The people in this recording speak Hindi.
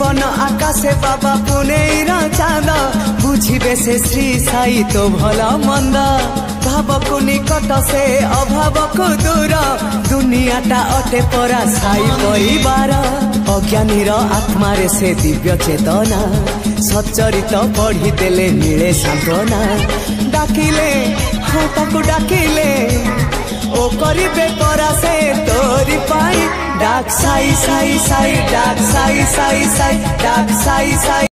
जीवन आकाशे बाबा पुनेर चाँद बुझे से श्री साई तो भल मंद भाव को निकट से अभाव को दूर दुनियाटा अटे परा साई परिवार अज्ञानीर आत्मा रे से दिव्य चेतना सच्चरित पढ़ी देले मिले सांत्वना डाकिले हाँ ताकू डाकिले ओ करिबे परा से तोरी पाई डाक साई साई साई डाक साई साई साई डाक साई साई।